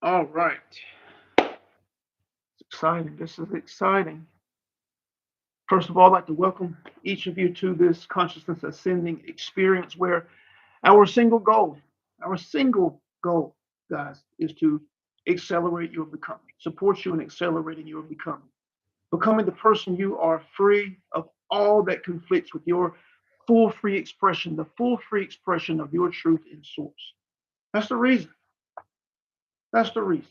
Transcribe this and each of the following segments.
All right. It's exciting. This is exciting. First of all, I'd like to welcome each of you to this consciousness ascending experience where our single goal, our single goal, guys, is to accelerate your becoming, support you in accelerating your becoming the person you are free of all that conflicts with your full free expression, the full free expression of your truth in source. That's the reason. That's the reason.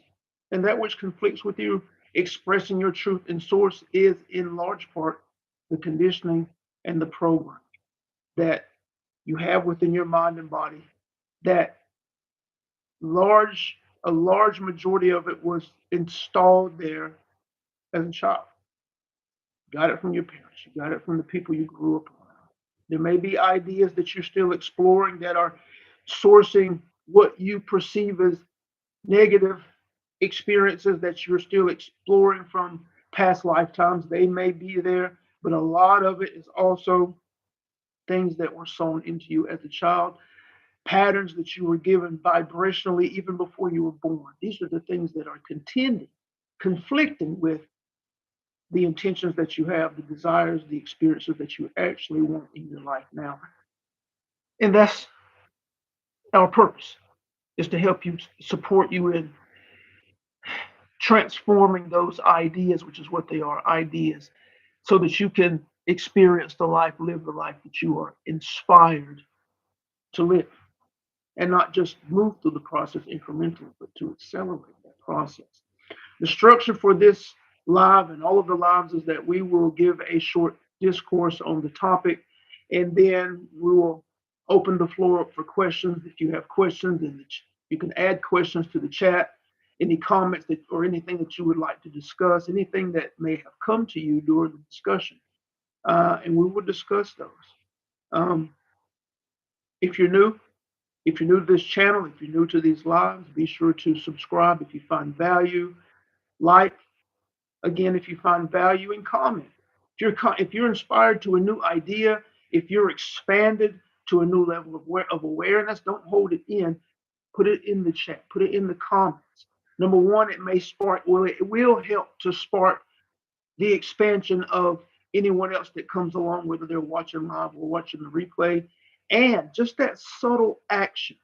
And that which conflicts with you expressing your truth in source is in large part the conditioning and the program that you have within your mind and body that large a large majority of it was installed there as a child. You got it from your parents, you got it from the people you grew up around. There may be ideas that you're still exploring that are sourcing what you perceive as negative experiences that you're still exploring from past lifetimes. They may be there, but a lot of it is also things that were sown into you as a child, patterns that you were given vibrationally even before you were born. These are the things that are contending, conflicting with the intentions that you have, the desires, the experiences that you actually want in your life now. And that's our purpose, is to help you, support you in transforming those ideas, which is what they are, ideas, so that you can experience the life, live the life that you are inspired to live, and not just move through the process incrementally, but to accelerate that process. The structure for this live and all of the lives is that we will give a short discourse on the topic, and then we will open the floor up for questions. If you have questions, and you can add questions to the chat, any comments that, or anything that you would like to discuss, anything that may have come to you during the discussion, and we will discuss those. Um, if you're new, if you're new to this channel, if you're new to these lives, be sure to subscribe if you find value, like, again, if you find value, and comment. If you're inspired to a new idea, if you're expanded to a new level of awareness, don't hold it in. Put it in the chat. Put it in the comments. Number one, it may spark. Well, it will help to spark the expansion of anyone else that comes along, whether they're watching live or watching the replay. And just that subtle action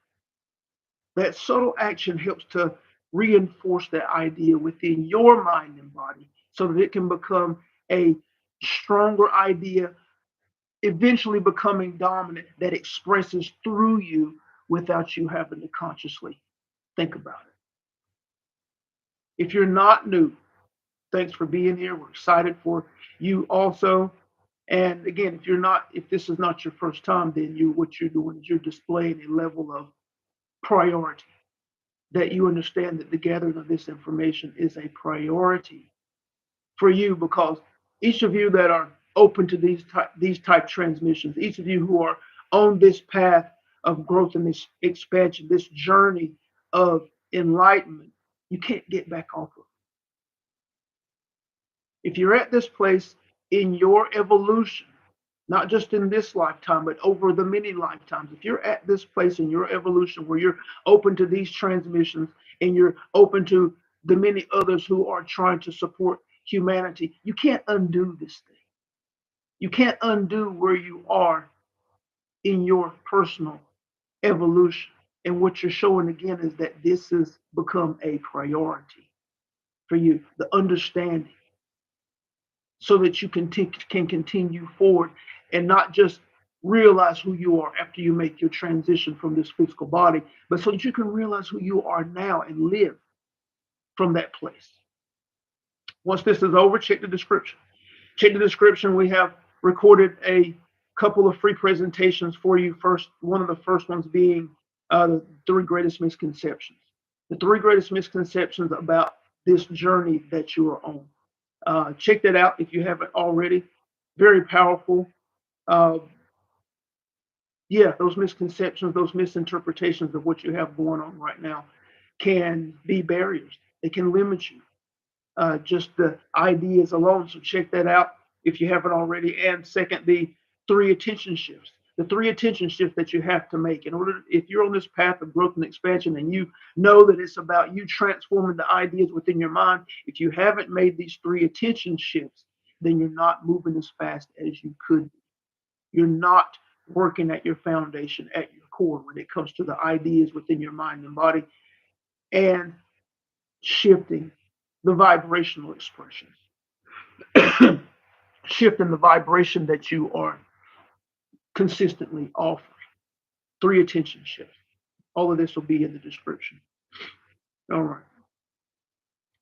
helps to reinforce that idea within your mind and body so that it can become a stronger idea, eventually becoming dominant, that expresses through you without you having to consciously think about it. If you're not new, thanks for being here. We're excited for you also. And again, if this is not your first time, then what you're doing is you're displaying a level of priority, that you understand that the gathering of this information is a priority for you, because each of you that are open to these type transmissions, each of you who are on this path of growth and this expansion, this journey of enlightenment, you can't get back off of. If you're at this place in your evolution, not just in this lifetime, but over the many lifetimes, if you're at this place in your evolution where you're open to these transmissions and you're open to the many others who are trying to support humanity, you can't undo this thing. You can't undo where you are in your personal evolution. And what you're showing again is that this has become a priority for you, the understanding, so that you can continue forward and not just realize who you are after you make your transition from this physical body, but so that you can realize who you are now and live from that place. Once this is over, check the description. Check the description. We have recorded a couple of free presentations for you. One of the first ones being the 3 greatest misconceptions. The 3 greatest misconceptions about this journey that you are on. Check that out if you haven't already. Very powerful. Those misconceptions, those misinterpretations of what you have going on right now can be barriers. They can limit you. Just the ideas alone. So check that out if you haven't already. And second, the 3 attention shifts. the 3 attention shifts that you have to make in order, if you're on this path of growth and expansion and you know that it's about you transforming the ideas within your mind, if you haven't made these 3 attention shifts, then you're not moving as fast as you could be. You're not working at your foundation, at your core, when it comes to the ideas within your mind and body and shifting the vibrational expressions, shifting the vibration that you are consistently offering. 3 attention shifts. All of this will be in the description. All right.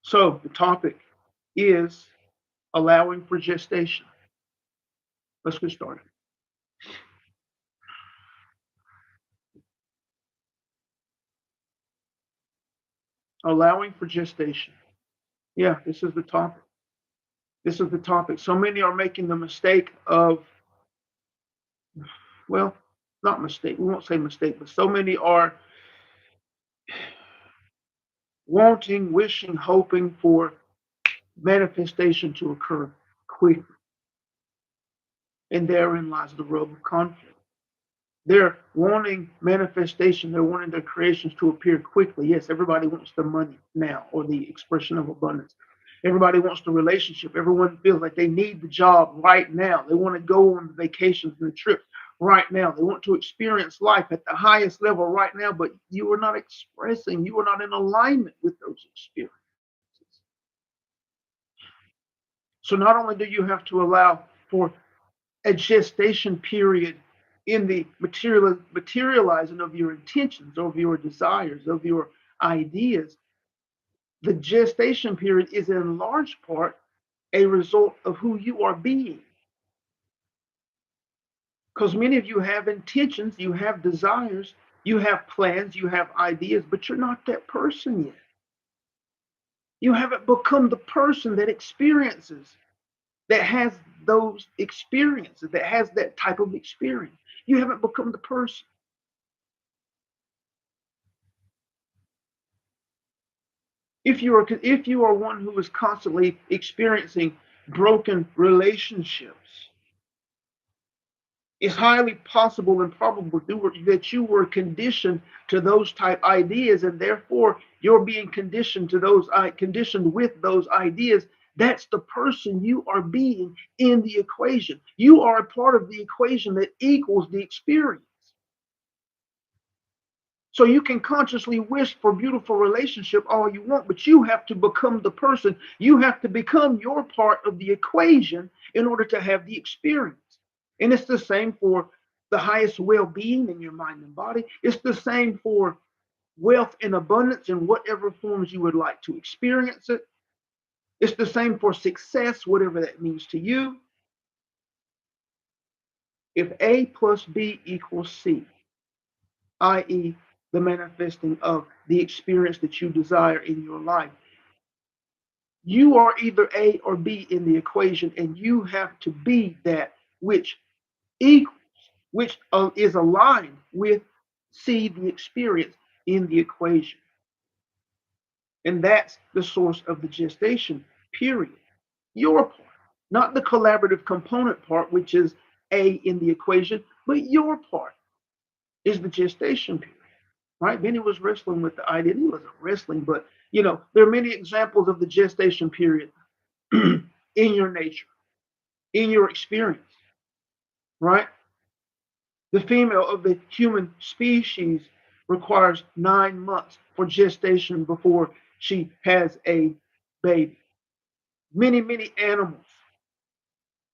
So the topic is allowing for gestation. Let's get started. Allowing for gestation. Yeah, this is the topic. This is the topic. So many are making the mistake of, well, not mistake. We won't say mistake, but so many are wanting, wishing, hoping for manifestation to occur quickly. And therein lies the rub of conflict. They're wanting manifestation. They're wanting their creations to appear quickly. Yes, everybody wants the money now or the expression of abundance. Everybody wants the relationship. Everyone feels like they need the job right now. They want to go on the vacations and the trips right now. They want to experience life at the highest level right now, but you are not expressing, you are not in alignment with those experiences. So not only do you have to allow for a gestation period in the materializing of your intentions, of your desires, of your ideas, the gestation period is in large part a result of who you are being. Because many of you have intentions, you have desires, you have plans, you have ideas, but you're not that person yet. You haven't become the person that experiences, that has those experiences, that has that type of experience. You haven't become the person. If you are one who is constantly experiencing broken relationships, it's highly possible and probable that you were conditioned to those type ideas, and therefore you're being conditioned to those conditioned with those ideas. That's the person you are being in the equation. You are a part of the equation that equals the experience. So you can consciously wish for beautiful relationship all you want, but you have to become the person. You have to become your part of the equation in order to have the experience. And it's the same for the highest well-being in your mind and body. It's the same for wealth and abundance in whatever forms you would like to experience it. It's the same for success, whatever that means to you. If A plus B equals C, i.e., the manifesting of the experience that you desire in your life, you are either A or B in the equation, and you have to be that which equals, which is aligned with C, the experience in the equation. And that's the source of the gestation period. Your part, not the collaborative component part, which is A in the equation, but your part is the gestation period. Right? Benny was wrestling with the idea. He wasn't wrestling, but there are many examples of the gestation period in your nature, in your experience. Right? The female of the human species requires 9 months for gestation before she has a baby. Many, many animals,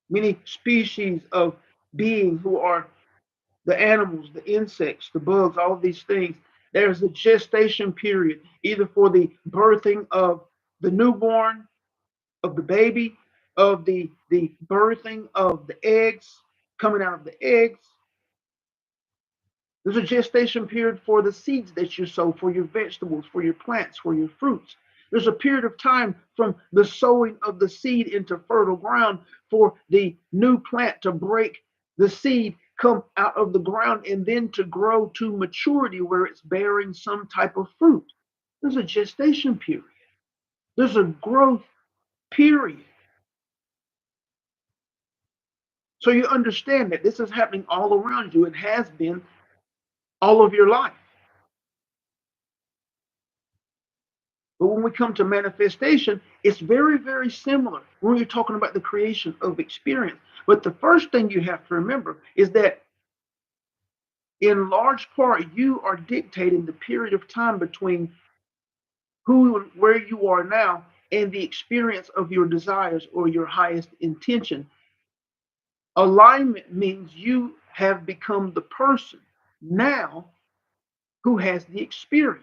many species of beings who are the animals, the insects, the bugs, all of these things, there's a gestation period, either for the birthing of the newborn, of the baby, of the birthing of the eggs, coming out of the eggs. There's a gestation period for the seeds that you sow, for your vegetables, for your plants, for your fruits. There's a period of time from the sowing of the seed into fertile ground for the new plant to break the seed, come out of the ground, and then to grow to maturity where it's bearing some type of fruit. There's a gestation period. There's a growth period. So you understand that this is happening all around you. It has been all of your life. But when we come to manifestation, it's very, very similar when you're talking about the creation of experience. But the first thing you have to remember is that in large part, you are dictating the period of time between who and where you are now and the experience of your desires or your highest intention. Alignment means you have become the person now who has the experience.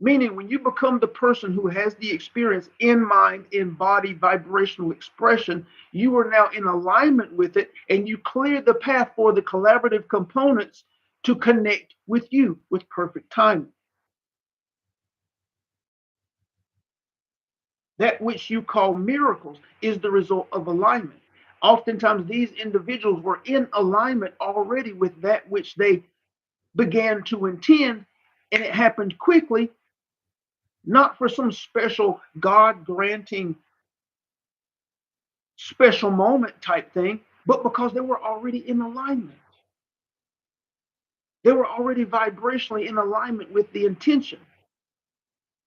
Meaning, when you become the person who has the experience in mind, in body, vibrational expression, you are now in alignment with it and you clear the path for the collaborative components to connect with you with perfect timing. That which you call miracles is the result of alignment. Oftentimes, these individuals were in alignment already with that which they began to intend, and it happened quickly, not for some special God granting special moment type thing, but because they were already in alignment. They were already vibrationally in alignment with the intention.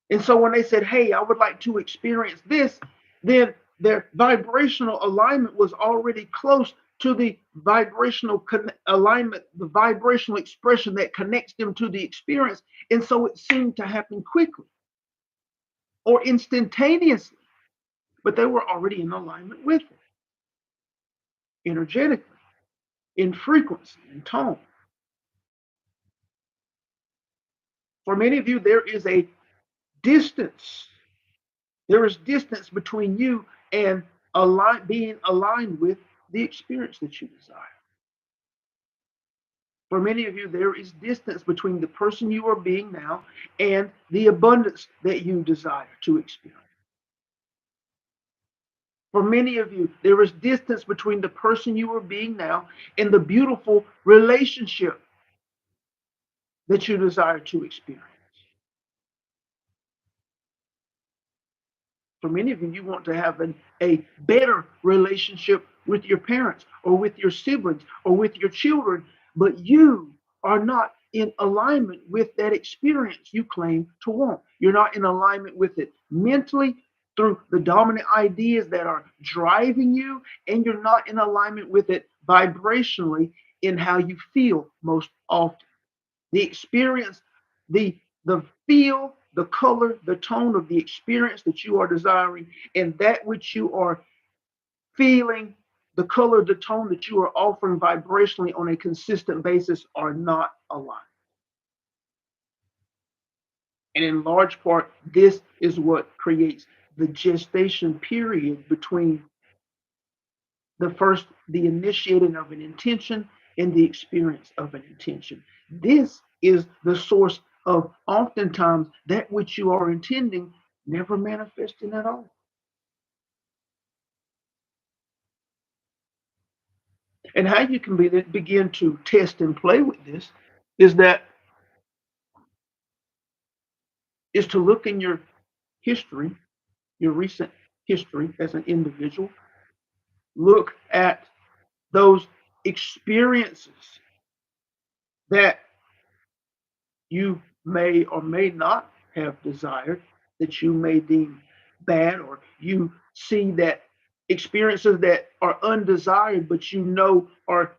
And so when they said, hey, I would like to experience this, then their vibrational alignment was already close to the vibrational alignment, the vibrational expression that connects them to the experience. And so it seemed to happen quickly or instantaneously, but they were already in alignment with it energetically, in frequency, in tone. For many of you, there is a distance. There is distance between you and being aligned with the experience that you desire. For many of you, there is distance between the person you are being now and the abundance that you desire to experience. For many of you, there is distance between the person you are being now and the beautiful relationship that you desire to experience. For many of you, you want to have a better relationship with your parents or with your siblings or with your children, but you are not in alignment with that experience you claim to want. You're not in alignment with it mentally through the dominant ideas that are driving you, and you're not in alignment with it vibrationally in how you feel most often. The experience, the feel, the color, the tone of the experience that you are desiring, and that which you are feeling, the color, the tone that you are offering vibrationally on a consistent basis are not aligned. And in large part, this is what creates the gestation period between the initiating of an intention and the experience of an intention. This is the source of oftentimes that which you are intending never manifesting at all. And how you can begin to test and play with this is that is to look in your history, your recent history as an individual, look at those experiences that you may or may not have desired, that you may deem bad, or you see that experiences that are undesired, but you know are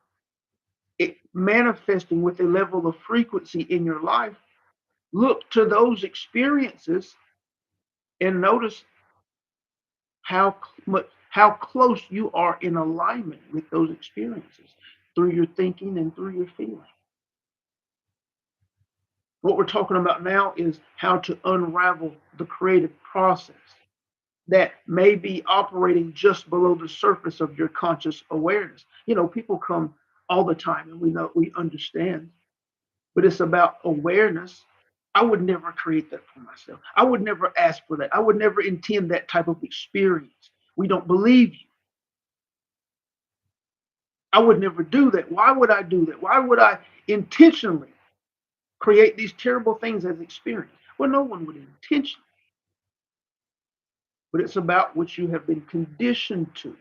manifesting with a level of frequency in your life. Look to those experiences and notice how much how close you are in alignment with those experiences through your thinking and through your feeling. What we're talking about now is how to unravel the creative process that may be operating just below the surface of your conscious awareness. You know, people come all the time and we understand, but it's about awareness. I would never create that for myself. I would never ask for that. I would never intend that type of experience. We don't believe you. I would never do that. Why would I do that? Why would I intentionally create these terrible things as experience? Well, no one would intentionally, but it's about what you have been conditioned to.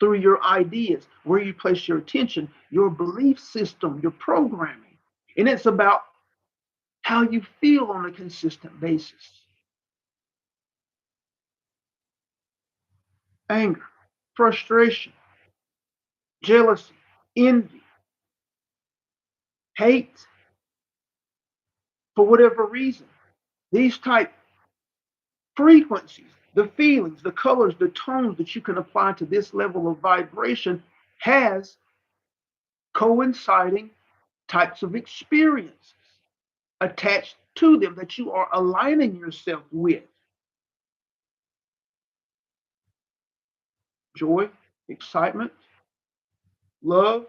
through your ideas, where you place your attention, your belief system, your programming. And it's about how you feel on a consistent basis. Anger, frustration, jealousy, envy, hate, for whatever reason. These type frequencies, the feelings, the colors, the tones that you can apply to this level of vibration has coinciding types of experiences attached to them that you are aligning yourself with. Joy, excitement, love,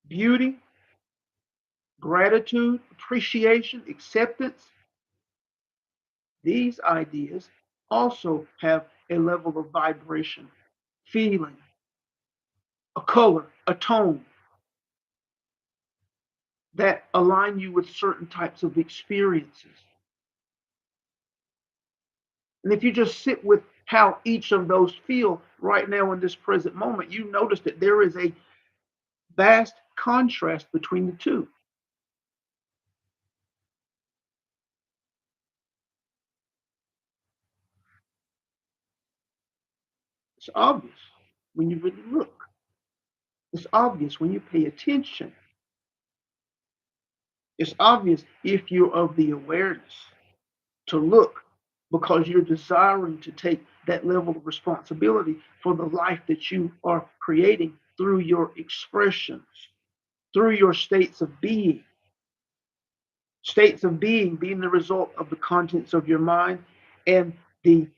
beauty, gratitude, appreciation, acceptance. These ideas also have a level of vibration, feeling, a color, a tone that align you with certain types of experiences. And if you just sit with how each of those feel right now in this present moment, you notice that there is a vast contrast between the two. It's obvious when you really look. It's obvious when you pay attention. It's obvious if you're of the awareness to look because you're desiring to take that level of responsibility for the life that you are creating through your expressions, through your states of being. States of being the result of the contents of your mind and the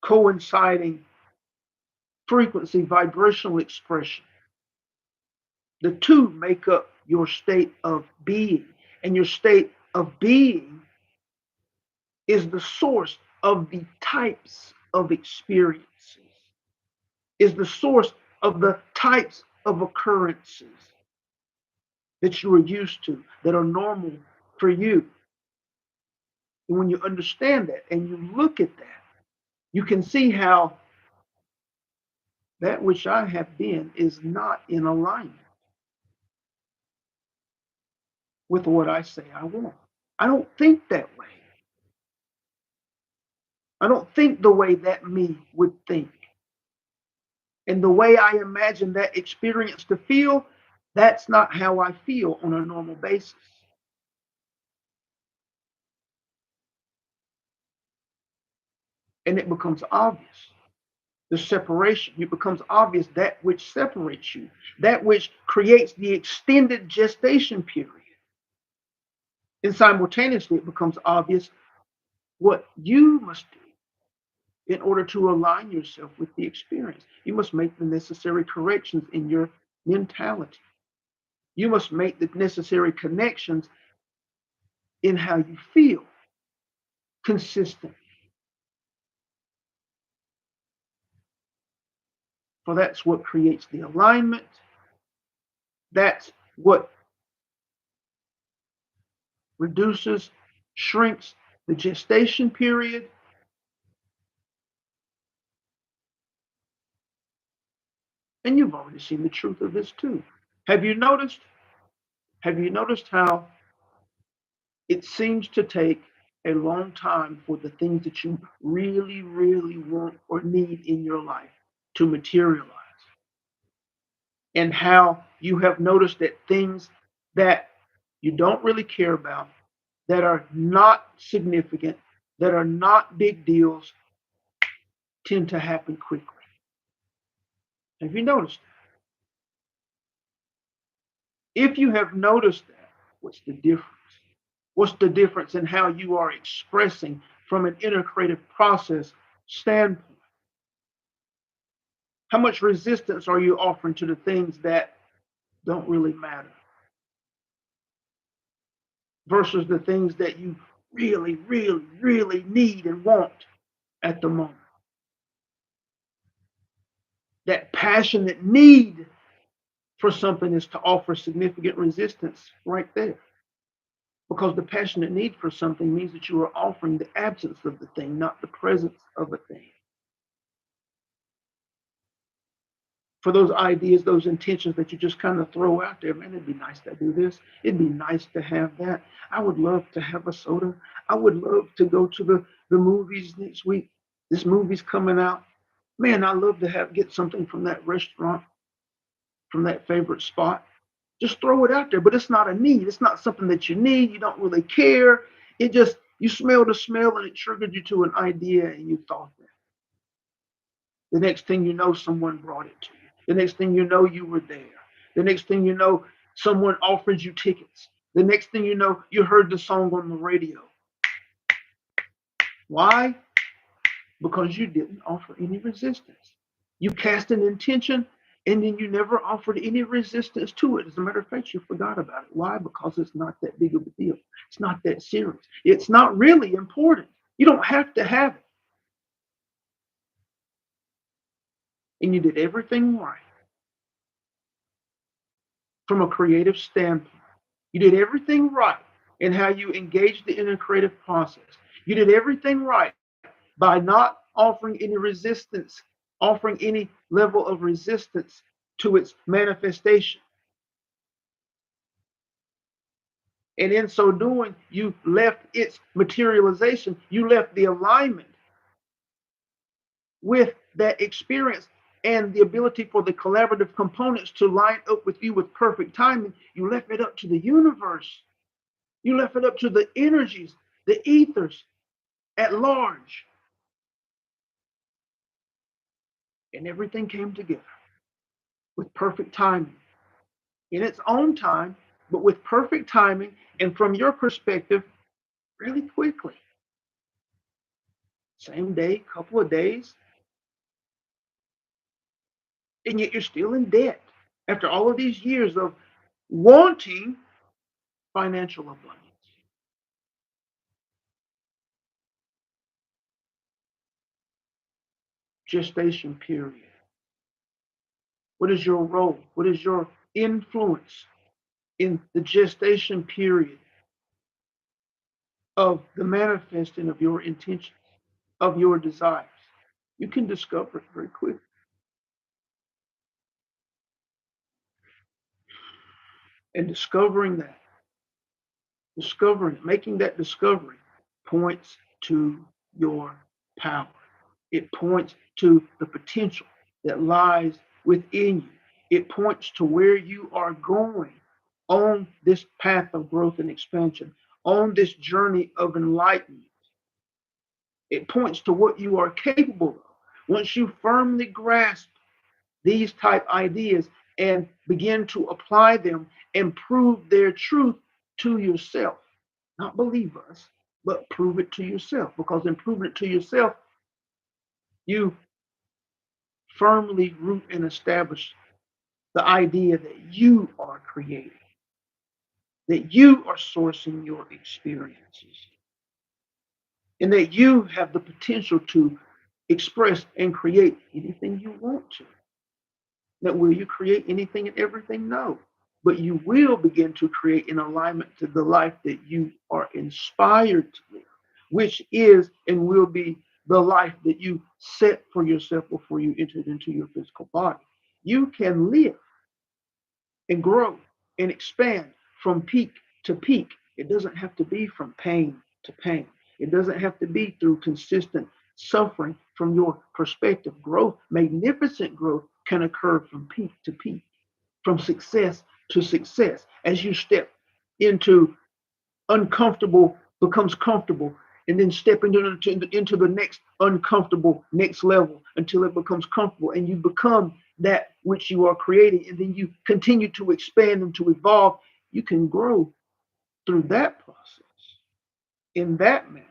coinciding frequency vibrational expression. The two make up your state of being, and your state of being is the source of the types of experiences, is the source of the types of occurrences that you are used to, that are normal for you. And when you understand that and you look at that, you can see how that which I have been is not in alignment with what I say I want. I don't think that way. I don't think the way that me would think. And the way I imagine that experience to feel, that's not how I feel on a normal basis. And it becomes obvious. The separation, it becomes obvious that which separates you, that which creates the extended gestation period. And simultaneously, it becomes obvious what you must do in order to align yourself with the experience. You must make the necessary corrections in your mentality. You must make the necessary connections in how you feel consistently. For that's what creates the alignment. That's what reduces, shrinks the gestation period. And you've already seen the truth of this too. Have you noticed? Have you noticed how it seems to take a long time for the things that you really, really want or need in your life to materialize? And how you have noticed that things that you don't really care about, that are not significant, that are not big deals, tend to happen quickly. Have you noticed that? If you have noticed that, what's the difference? What's the difference in how you are expressing from an inner creative process standpoint? How much resistance are you offering to the things that don't really matter versus the things that you really, really, really need and want at the moment? That passionate need for something is to offer significant resistance right there. Because the passionate need for something means that you are offering the absence of the thing, not the presence of a thing. for those ideas, those intentions that you just kind of throw out there. Man, it'd be nice to do this. It'd be nice to have that. I would love to have a soda. I would love to go to the movies next week. This movie's coming out. Man, I love to get something from that restaurant, from that favorite spot. Just throw it out there, but it's not a need. It's not something that you need. You don't really care. It just, you smell the smell and it triggered you to an idea and you thought that. The next thing you know, someone brought it to you. The next thing you know, you were there. The next thing you know, someone offered you tickets. The next thing you know, you heard the song on the radio. Why? Because you didn't offer any resistance. You cast an intention and then you never offered any resistance to it. As a matter of fact, you forgot about it. Why? Because it's not that big of a deal. It's not that serious. It's not really important. You don't have to have it. And you did everything right from a creative standpoint. You did everything right in how you engaged in the creative process. You did everything right by not offering any resistance, offering any level of resistance to its manifestation. And in so doing, you left its materialization, you left the alignment with that experience and the ability for the collaborative components to line up with you with perfect timing. You left it up to the universe. You left it up to the energies, the ethers at large. And everything came together with perfect timing in its own time, but with perfect timing and from your perspective, really quickly. Same day, couple of days, and yet you're still in debt after all of these years of wanting financial abundance. Gestation period. What is your role? What is your influence in the gestation period of the manifesting of your intentions, of your desires? You can discover it very quickly. And making that discovery points to your power. It points to the potential that lies within you. It points to where you are going on this path of growth and expansion, on this journey of enlightenment. It points to what you are capable of. Once you firmly grasp these type ideas and begin to apply them and prove their truth to yourself, not believe us, but prove it to yourself, because in proving it to yourself, you firmly root and establish the idea that you are creating, that you are sourcing your experiences, and that you have the potential to express and create anything you want to. Now, will you create anything and everything? No. But you will begin to create in alignment to the life that you are inspired to live, which is and will be the life that you set for yourself before you entered into your physical body. You can live and grow and expand from peak to peak. It doesn't have to be from pain to pain. It doesn't have to be through consistent suffering from your perspective. Growth, magnificent growth, can occur from peak to peak, from success to success. As you step into uncomfortable becomes comfortable, and then step into the next uncomfortable next level until it becomes comfortable and you become that which you are creating, and then you continue to expand and to evolve. You can grow through that process in that manner,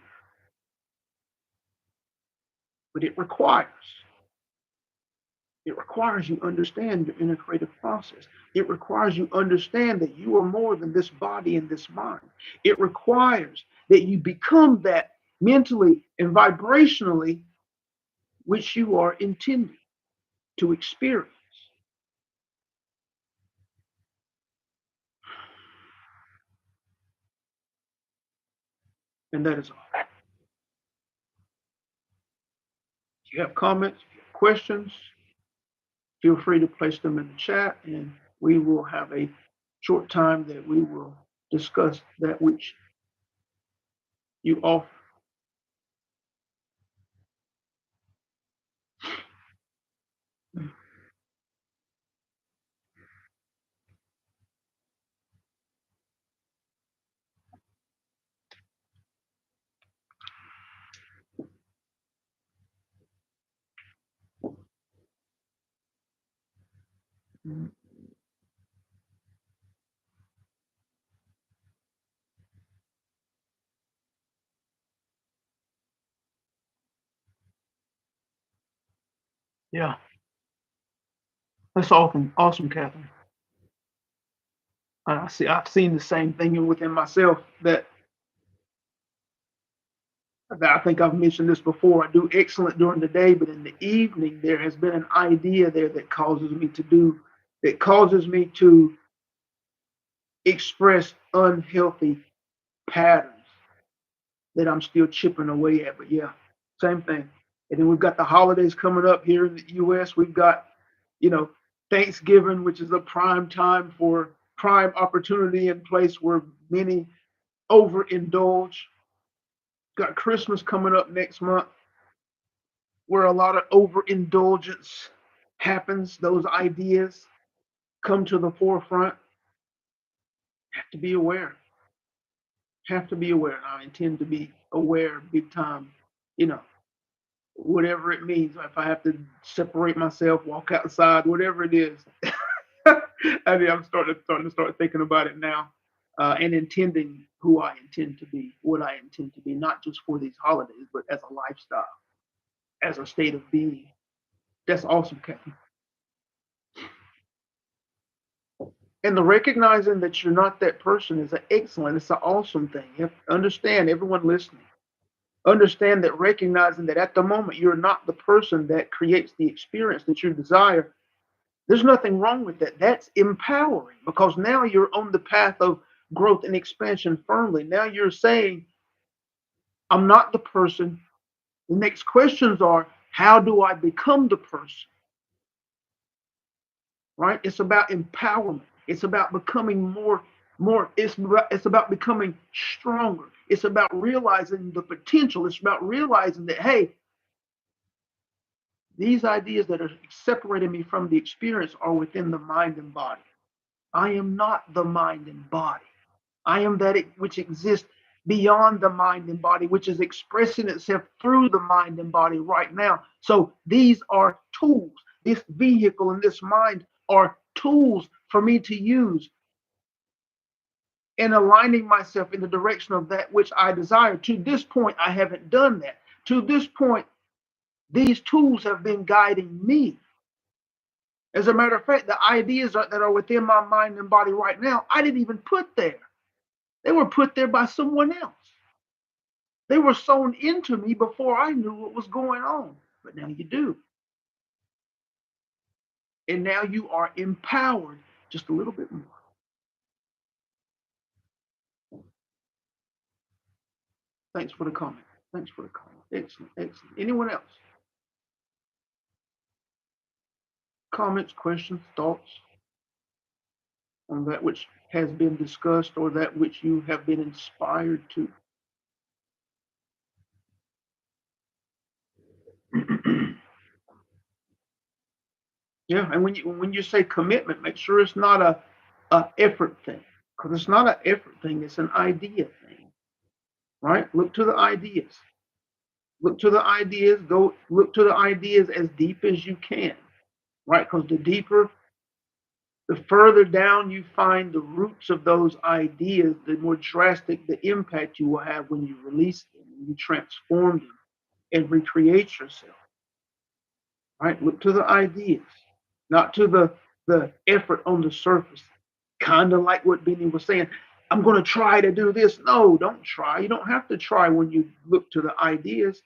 but it requires you understand your integrative process. It requires you understand that you are more than this body and this mind. It requires that you become that mentally and vibrationally which you are intending to experience. And that is all. If you have comments, if you have questions, feel free to place them in the chat, and we will have a short time that we will discuss that which you offer. Yeah, that's awesome, awesome, Catherine. I've seen the same thing within myself that I think I've mentioned this before. I do excellent during the day, but in the evening there has been an idea there that causes me to express unhealthy patterns that I'm still chipping away at. But yeah, same thing. And then we've got the holidays coming up here in the US. We've got, you know, Thanksgiving, which is a prime time for prime opportunity and place where many overindulge. Got Christmas coming up next month, where a lot of overindulgence happens. Those ideas come to the forefront. Have to be aware. Have to be aware. I intend to be aware big time, you know, whatever it means. If I have to separate myself, walk outside, whatever it is. I mean, I'm starting to start thinking about it now, and intending who I intend to be, what I intend to be, not just for these holidays, but as a lifestyle, as a state of being. That's awesome, Captain. And the recognizing that you're not that person is an excellent, it's an awesome thing. You have to understand, everyone listening, understand that recognizing that at the moment you're not the person that creates the experience that you desire. There's nothing wrong with that. That's empowering because now you're on the path of growth and expansion firmly. Now you're saying, I'm not the person. The next questions are, how do I become the person? Right? It's about empowerment. It's about becoming more it's about becoming stronger. It's about realizing the potential. It's about realizing that, hey, these ideas that are separating me from the experience are within the mind and body. I am not the mind and body. I am that which exists beyond the mind and body, which is expressing itself through the mind and body right now. So these are tools. This vehicle and this mind are tools for me to use in aligning myself in the direction of that which I desire. To this point, I haven't done that. To this point, these tools have been guiding me. As a matter of fact, the ideas that are within my mind and body right now, I didn't even put there. They were put there by someone else. They were sown into me before I knew what was going on. But now you do. And now you are empowered just a little bit more. Thanks for the comment. Thanks for the comment. Excellent. Excellent. Anyone else? Comments, questions, thoughts on that which has been discussed or that which you have been inspired to? Yeah, and when you say commitment, make sure it's not a effort thing, because it's not an effort thing; it's an idea thing, right? Look to the ideas. Look to the ideas. Go look to the ideas as deep as you can, right? Because the further down you find the roots of those ideas, the more drastic the impact you will have when you release them, when you transform them, and recreate yourself. Right? Look to the ideas, not to the effort on the surface. Kind of like what Benny was saying. I'm going to try to do this. No, don't try. You don't have to try when you look to the ideas.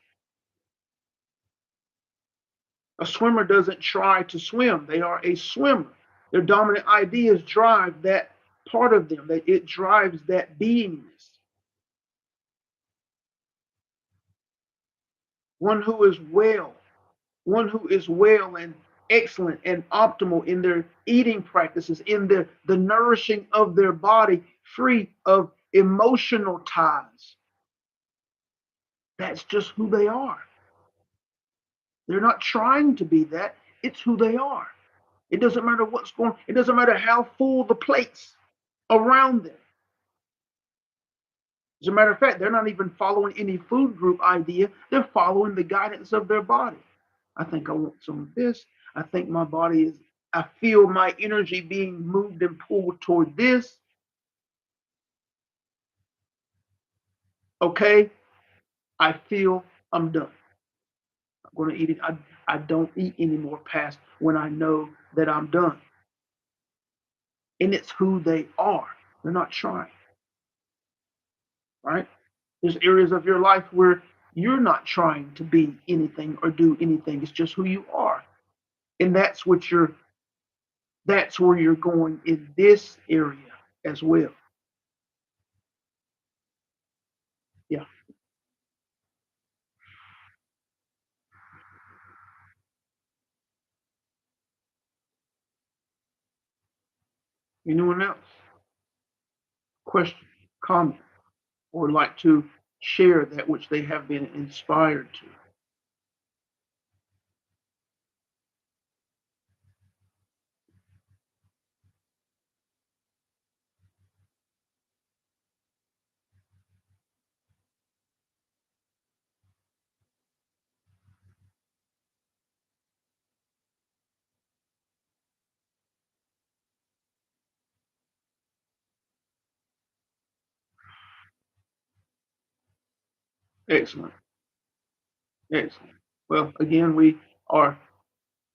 A swimmer doesn't try to swim. They are a swimmer. Their dominant ideas drive that part of them. That it drives that beingness. One who is well, one who is well and excellent and optimal in their eating practices, in the nourishing of their body, free of emotional ties. That's just who they are. They're not trying to be that. It's who they are. It doesn't matter what's going on. It doesn't matter how full the plates around them. As a matter of fact, they're not even following any food group idea. They're following the guidance of their body. I think I want some of this. I think my body is, I feel my energy being moved and pulled toward this. Okay, I feel I'm done. I'm going to eat it. I don't eat anymore past when I know that I'm done. And it's who they are. They're not trying, right? There's areas of your life where you're not trying to be anything or do anything. It's just who you are. And that's where you're going in this area as well. Yeah. Anyone else? Question, comment, or like to share that which they have been inspired to? Excellent. Excellent. Well, again, we are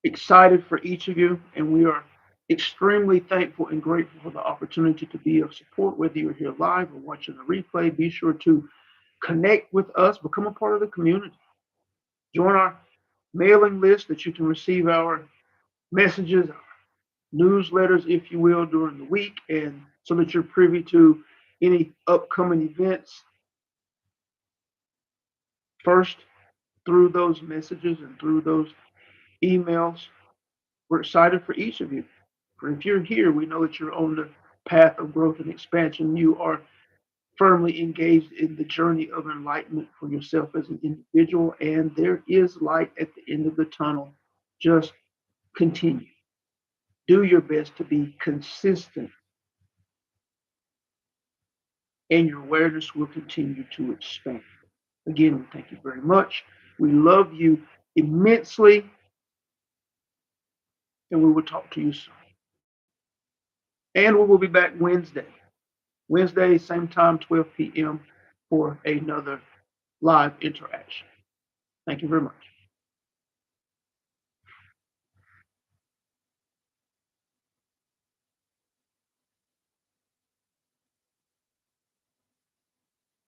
excited for each of you, and we are extremely thankful and grateful for the opportunity to be of support, whether you're here live or watching the replay. Be sure to connect with us, become a part of the community. Join our mailing list that you can receive our messages, our newsletters, if you will, during the week, and so that you're privy to any upcoming events first through those messages and through those emails. We're excited for each of you. For if you're here, we know that you're on the path of growth and expansion. You are firmly engaged in the journey of enlightenment for yourself as an individual, and there is light at the end of the tunnel. Just continue. Do your best to be consistent, and your awareness will continue to expand. Again, we thank you very much. We love you immensely, and we will talk to you soon. And we will be back Wednesday. Wednesday, same time, 12 p.m., for another live interaction. Thank you very much.